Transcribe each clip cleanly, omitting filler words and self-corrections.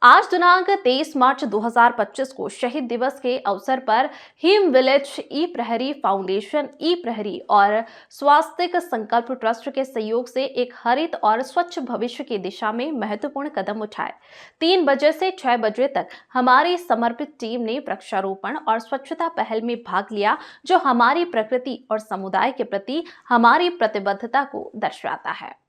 आज दिनांक 23 मार्च 2025 को शहीद दिवस के अवसर पर हिम विलेज ई प्रहरी फाउंडेशन, ई प्रहरी और स्वास्थ्य संकल्प ट्रस्ट के सहयोग से एक हरित और स्वच्छ भविष्य की दिशा में महत्वपूर्ण कदम उठाए। 3 बजे से 6 बजे तक हमारी समर्पित टीम ने वृक्षारोपण और स्वच्छता पहल में भाग लिया, जो हमारी प्रकृति और समुदाय के प्रति हमारी प्रतिबद्धता को दर्शाता है।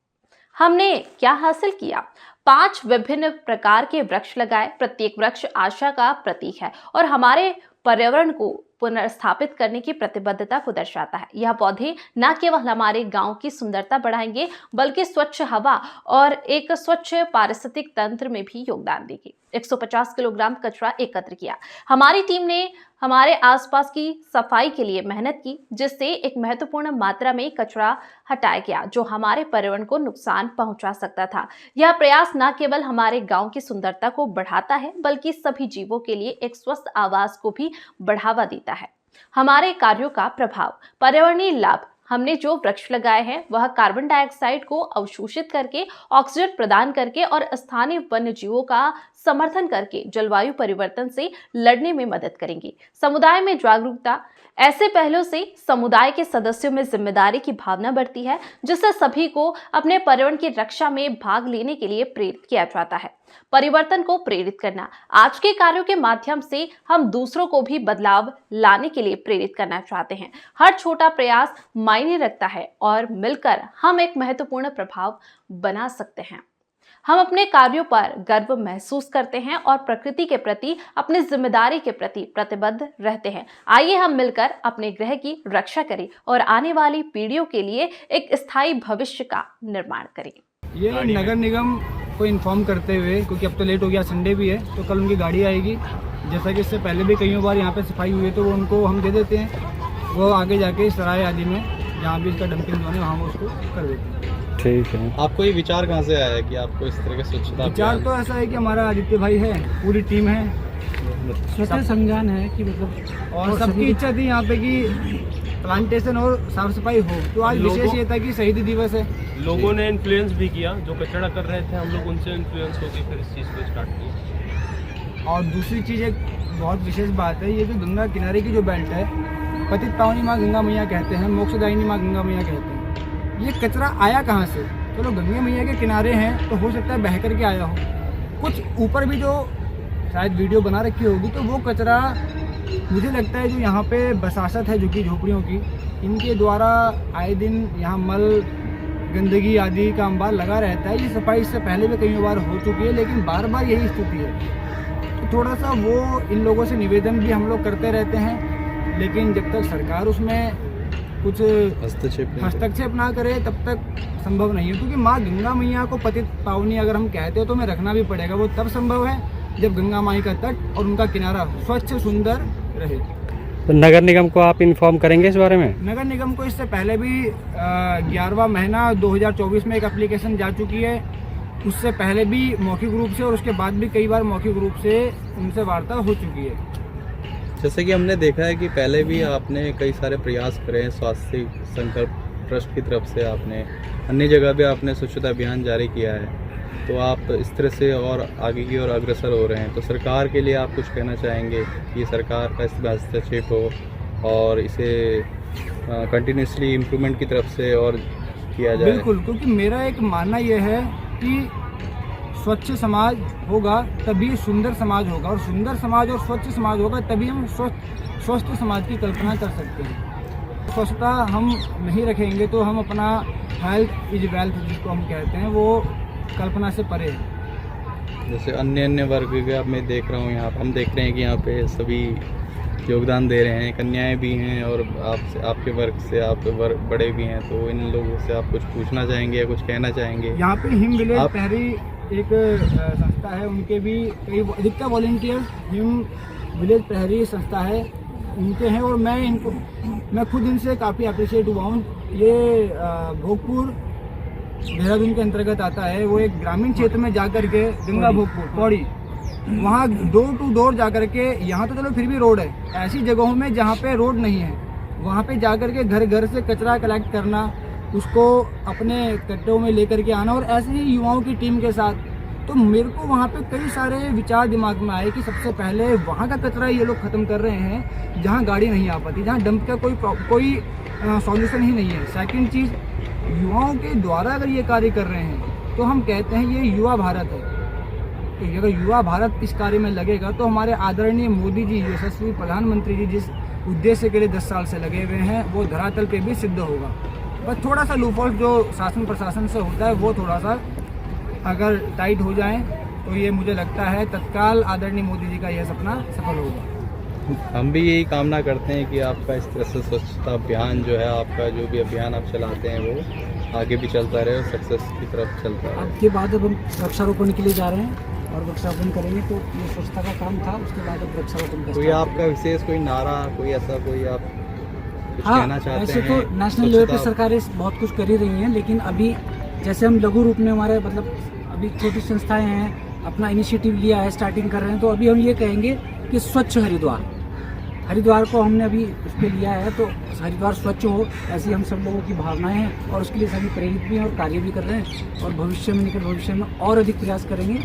हमने क्या हासिल किया? 5 विभिन्न प्रकार के वृक्ष लगाए। प्रत्येक वृक्ष आशा का प्रतीक है और हमारे पर्यावरण को पुनर्स्थापित करने की प्रतिबद्धता को दर्शाता है। यह पौधे न केवल हमारे गांव की सुंदरता बढ़ाएंगे, बल्कि स्वच्छ हवा और एक स्वच्छ पारिस्थितिक तंत्र में भी योगदान देंगे। 150 किलोग्राम कचरा एकत्र किया। हमारी टीम ने हमारे आसपास की सफाई के लिए मेहनत की, जिससे एक महत्वपूर्ण मात्रा में कचरा हटाया गया, जो हमारे पर्यावरण को नुकसान पहुंचा सकता था। यह प्रयास न केवल हमारे गांव की सुंदरता को बढ़ाता है, बल्कि सभी जीवों के लिए एक स्वस्थ आवास को भी बढ़ावा देता है। हमारे कार्यों का प्रभाव। पर्यावरणीय लाभ। हमने जो वृक्ष लगाए हैं वह कार्बन डाइऑक्साइड को अवशोषित करके, ऑक्सीजन प्रदान करके और स्थानीय वन्य जीवों का समर्थन करके जलवायु परिवर्तन से लड़ने में मदद करेंगे। समुदाय में जागरूकता। ऐसे पहलों से समुदाय के सदस्यों में जिम्मेदारी की भावना बढ़ती है, जिससे सभी को अपने पर्यावरण की रक्षा में भाग लेने के लिए प्रेरित किया जाता है। परिवर्तन को प्रेरित करना। आज के कार्यों के माध्यम से हम दूसरों को भी बदलाव लाने के लिए प्रेरित करना चाहते हैं। हर छोटा प्रयास मायने रखता है और मिलकर हम एक महत्वपूर्ण प्रभाव बना सकते हैं। हम अपने कार्यों पर गर्व महसूस करते हैं और प्रकृति के प्रति अपनी जिम्मेदारी के प्रति प्रतिबद्ध रहते हैं। आइए हम मिलकर अपने ग्रह की रक्षा करें और आने वाली पीढ़ियों के लिए एक स्थायी भविष्य का निर्माण करें। ये नगर निगम को इन्फॉर्म करते हुए, क्योंकि अब तो लेट हो गया, संडे भी है, तो कल उनकी गाड़ी आएगी। जैसा कि इससे पहले भी कई बार यहाँ पे सफाई हुई है, तो वो उनको हम दे देते हैं। वो आगे जाके सराय आदि में जहाँ भी इसका डंपिंग जोन है वहाँ वो उसको कर देते हैं। ठीक है। आपको ये विचार कहाँ से आया कि आपको इस तरह के स्वच्छता विचार तो ऐसा है कि हमारा आदित्य भाई है, पूरी टीम है, स्वच्छ संज्ञान है कि मतलब, और सबकी इच्छा थी यहाँ पे कि प्लांटेशन और साफ सफाई हो। तो आज विशेष ये था कि शहीदी दिवस है। लोगों ने इन्फ्लुएंस भी किया, जो कचरा कर रहे थे, हम लोग उनसे इन्फ्लुएंस होकर फिर इस चीज़ को स्टार्ट किया। और दूसरी चीज़ एक बहुत विशेष बात है, ये जो गंगा किनारे की जो बेल्ट है, पतित पावनी माँ गंगा मैया कहते हैं, मोक्षदायिनी माँ गंगा मैया कहते हैं। ये कचरा आया कहाँ से? चलो गंगा मैया के किनारे हैं तो हो सकता है बह करके आया हो। कुछ ऊपर भी जो शायद वीडियो बना रखी होगी, तो वो कचरा मुझे लगता है जो यहाँ पे बसासत है झुग्गी झोपड़ियों की, इनके द्वारा आए दिन यहाँ मल, गंदगी आदि का अंबार लगा रहता है। ये सफाई इससे पहले भी कई बार हो चुकी है, लेकिन बार बार यही स्थिति है। तो थोड़ा सा वो इन लोगों से निवेदन भी हम लोग करते रहते हैं, लेकिन जब तक सरकार उसमें कुछ हस्तक्षेप ना करे तब तक संभव नहीं है। क्योंकि माँ गंगा मैया को पतित पावनी अगर हम कहते हो तो हमें रखना भी पड़ेगा। वो तब संभव है जब गंगा माई का तट और उनका किनारा स्वच्छ सुंदर रहे। तो नगर निगम को आप इन्फॉर्म करेंगे इस बारे में? नगर निगम को इससे पहले भी 11वां महीना 2024 में एक एप्लीकेशन जा चुकी है। उससे पहले भी मौखिक रूप से और उसके बाद भी कई बार मौखिक रूप से उनसे वार्ता हो चुकी है। जैसे कि हमने देखा है कि पहले भी आपने कई सारे प्रयास करे हैं, स्वास्थ्य संकल्प ट्रस्ट की तरफ से आपने अन्य जगह भी आपने स्वच्छता अभियान जारी किया है, तो आप इस तरह से और आगे की ओर अग्रसर हो रहे हैं। तो सरकार के लिए आप कुछ कहना चाहेंगे कि सरकार का इसमें हस्तक्षेप हो और इसे कंटिन्यूसली इम्प्रूवमेंट की तरफ से और किया जाए? बिल्कुल, क्योंकि मेरा एक मानना यह है कि स्वच्छ समाज होगा तभी सुंदर समाज होगा, और सुंदर समाज और स्वच्छ समाज होगा तभी हम स्वस्थ समाज की कल्पना कर सकते हैं। स्वच्छता हम नहीं रखेंगे तो हम अपना हेल्थ इज वेल्थ जिसको हम कहते हैं, वो कल्पना से परे है। जैसे अन्य वर्ग का मैं देख रहा हूँ, यहाँ हम देख रहे हैं कि यहाँ पे सभी योगदान दे रहे हैं, कन्याएं भी हैं और आपके वर्ग से आप बड़े भी हैं। तो इन लोगों से आप कुछ पूछना चाहेंगे या कुछ कहना चाहेंगे? यहाँ पे हिम विलेज प्रहरी एक संस्था है, उनके भी कई अधिकतर वॉलंटियर्स हिम विलेज प्रहरी संस्था है उनके हैं, और मैं खुद इनसे काफ़ी अप्रिशिएट हुआ हूँ। ये भोगपुर देहरादून के अंतर्गत आता है। वो एक ग्रामीण क्षेत्र में जाकर के, गंगा भोगपुर पौड़ी, वहाँ डोर टू डोर जाकर के, यहाँ तो चलो फिर भी रोड है, ऐसी जगहों में जहाँ पे रोड नहीं है वहाँ पे जाकर के घर घर से कचरा कलेक्ट करना, उसको अपने कट्टों में लेकर के आना, और ऐसे ही युवाओं की टीम के साथ तो मेरे को वहाँ पे कई सारे विचार दिमाग में आए कि सबसे पहले वहाँ का कचरा ये लोग ख़त्म कर रहे हैं जहाँ गाड़ी नहीं आ पाती, जहाँ डंप का कोई सॉल्यूशन ही नहीं है। सेकंड चीज़, युवाओं के द्वारा अगर ये कार्य कर रहे हैं तो हम कहते हैं ये युवा भारत है। तो अगर युवा भारत इस कार्य में लगेगा तो हमारे आदरणीय मोदी जी, यशस्वी प्रधानमंत्री जी जिस उद्देश्य के लिए 10 साल से लगे हुए हैं वो धरातल पे भी सिद्ध होगा। बस थोड़ा सा लूपहोल जो शासन प्रशासन से होता है वो थोड़ा सा अगर टाइट हो जाए तो ये मुझे लगता है तत्काल आदरणीय मोदी जी का यह सपना सफल होगा। हम भी यही कामना करते हैं कि आपका इस तरह से स्वच्छता अभियान जो है, आपका जो भी अभियान आप चलाते हैं वो आगे भी चलता रहे और सक्सेस की तरफ चलता रहे। अब के बाद अब हम वृक्षारोपण के लिए जा रहे हैं और वृक्षारोपण करेंगे, तो ये स्वच्छता का काम था, उसके बाद अब वृक्षारोपण का कोई start आपका विशेष कोई नारा, कोई ऐसा कोई आप कुछ हाँ, कहना चाहते ऐसे हैं? तो नेशनल लेवल पे स्वच्छता- सरकारें बहुत कुछ कर ही रही हैं, लेकिन अभी जैसे हम लघु रूप में हमारे मतलब अभी छोटी संस्थाएं हैं, अपना इनिशिएटिव लिया है, स्टार्टिंग कर रहे हैं, तो अभी हम ये कहेंगे कि स्वच्छ हरिद्वार को हमने अभी उस पर लिया है, तो हरिद्वार स्वच्छ हो, ऐसी हम सब लोगों की भावनाएं हैं और उसके लिए सभी प्रेरित भी हैं और कार्य भी कर रहे हैं और भविष्य में, निकट भविष्य में और अधिक प्रयास करेंगे